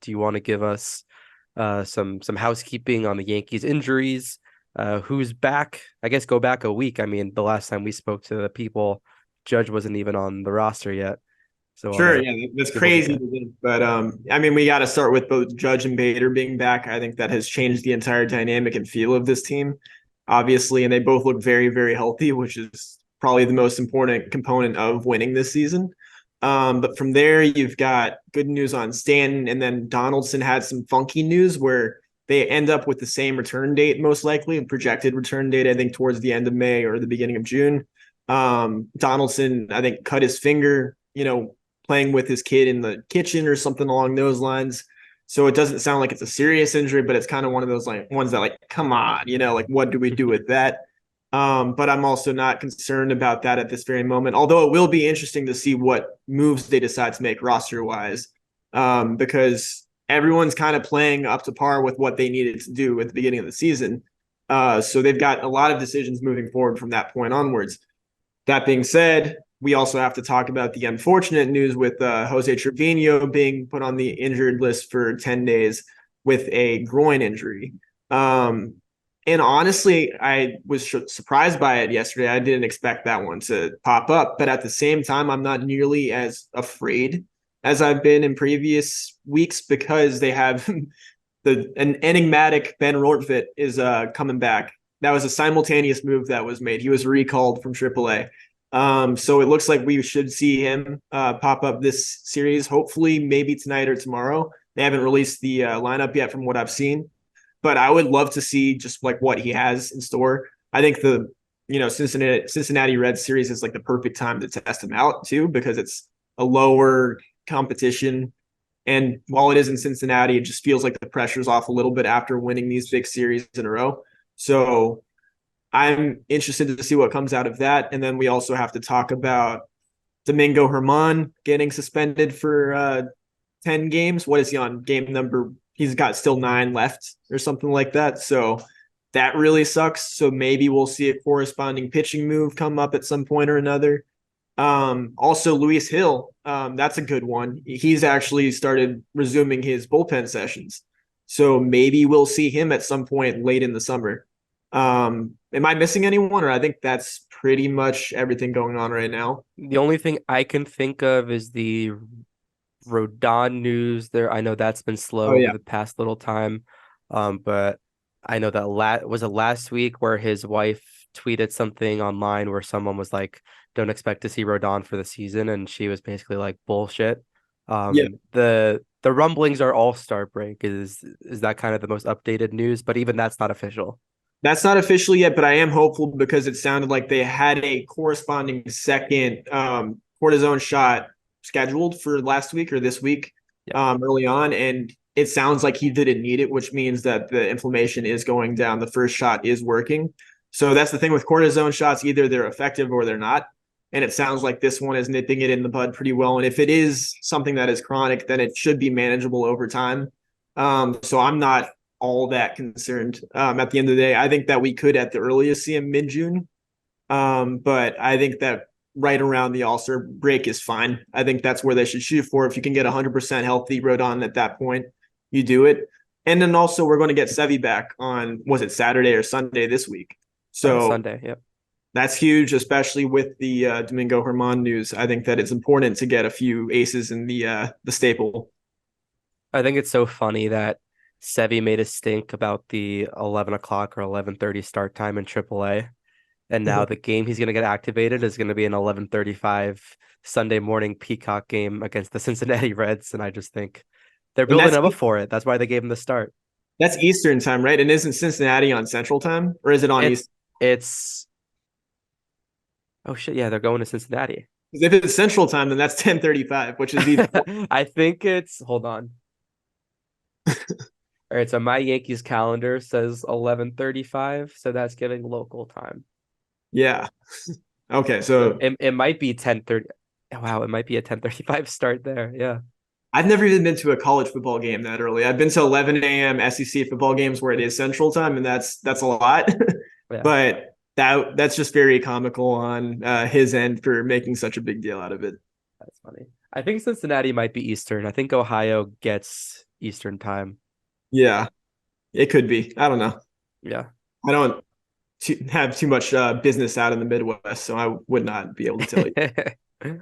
do you want to give us some housekeeping on the Yankees injuries? Who's back? I guess go back a week. I mean, the last time we spoke to the people, Judge wasn't even on the roster yet. So I want Sure, to yeah, that's give a look crazy at. to think. But I mean, we got to start with both Judge and Bader being back. I think that has changed the entire dynamic and feel of this team, obviously, and they both look very, very healthy, which is probably the most important component of winning this season. But from there, you've got good news on Stanton, and then Donaldson had some funky news where they end up with the same return date, most likely, and projected return date, I think, towards the end of May or the beginning of June. Donaldson, I think, cut his finger, playing with his kid in the kitchen or something along those lines. So it doesn't sound like it's a serious injury, but it's kind of one of those like ones that like, come on, like what do we do with that? But I'm also not concerned about that at this very moment. Although it will be interesting to see what moves they decide to make roster wise, because everyone's kind of playing up to par with what they needed to do at the beginning of the season. So they've got a lot of decisions moving forward from that point onwards. That being said, we also have to talk about the unfortunate news with Jose Trevino being put on the injured list for 10 days with a groin injury. And honestly, I was surprised by it yesterday. I didn't expect that one to pop up. But at the same time, I'm not nearly as afraid as I've been in previous weeks because they have an enigmatic Ben Rortvedt is coming back. That was a simultaneous move that was made. He was recalled from AAA. So it looks like we should see him pop up this series, hopefully maybe tonight or tomorrow. They haven't released the lineup yet from what I've seen, but I would love to see just like what he has in store. I think the Cincinnati Reds series is like the perfect time to test him out too, because it's a lower competition. And while it is in Cincinnati, it just feels like the pressure's off a little bit after winning these big series in a row. So I'm interested to see what comes out of that. And then we also have to talk about Domingo Herman getting suspended for 10 games. What is he on? Game number? He's got still 9 left or something like that. So that really sucks. So maybe we'll see a corresponding pitching move come up at some point or another. Also, Luis Hill, that's a good one. He's actually started resuming his bullpen sessions. So maybe we'll see him at some point late in the summer. Am I missing anyone, or I think that's pretty much everything going on right now? The only thing I can think of is the Rodon news there. I know that's been Oh slow over yeah, the past little time. But I know that was it last week where his wife tweeted something online where someone was like, don't expect to see Rodon for the season, and she was basically like bullshit. yeah. The rumblings are all-star break is that kind of the most updated news, but even that's not official. That's not official yet, but I am hopeful because it sounded like they had a corresponding second cortisone shot scheduled for last week or this week Yeah. early on. And it sounds like he didn't need it, which means that the inflammation is going down. The first shot is working. So that's the thing with cortisone shots. Either they're effective or they're not. And it sounds like this one is nipping it in the bud pretty well. And if it is something that is chronic, then it should be manageable over time. So I'm not all that concerned. At the end of the day, I think that we could at the earliest see him mid June. But I think that right around the All-Star break is fine. I think that's where they should shoot for. If you can get 100% healthy Rodon at that point, you do it. And then also we're going to get Sevy back on, was it Saturday or Sunday this week? So Sunday. Yep. that's huge, especially with the Domingo Herman news. I think that it's important to get a few aces in the staple. I think it's so funny that Sevy made a stink about the 11 o'clock or 11:30 start time in AAA. And now the game he's going to get activated is going to be an 11:35 Sunday morning Peacock game against the Cincinnati Reds. And I just think they're And building up for it. That's why they gave him the start. that's Eastern time, right? And isn't Cincinnati on Central time, or is it on It's, East? it's, oh shit. Yeah, they're going to Cincinnati. If it's Central time, then that's 10:35, which is even. I think hold on. All right. So my Yankees calendar says 11:35. So that's giving local time. Yeah. Okay, So so it might be 10:30. Wow, it might be a 10:35 start there. Yeah. I've never even been to a college football game that early. I've been to 11 a.m. SEC football games where it is Central time, and that's a lot. Yeah. But that's just very comical on his end for making such a big deal out of it. That's funny. I think Cincinnati might be Eastern. I think Ohio gets Eastern time. Yeah, it could be. I don't know. Yeah. I don't have too much business out in the Midwest, so I would not be able to tell you.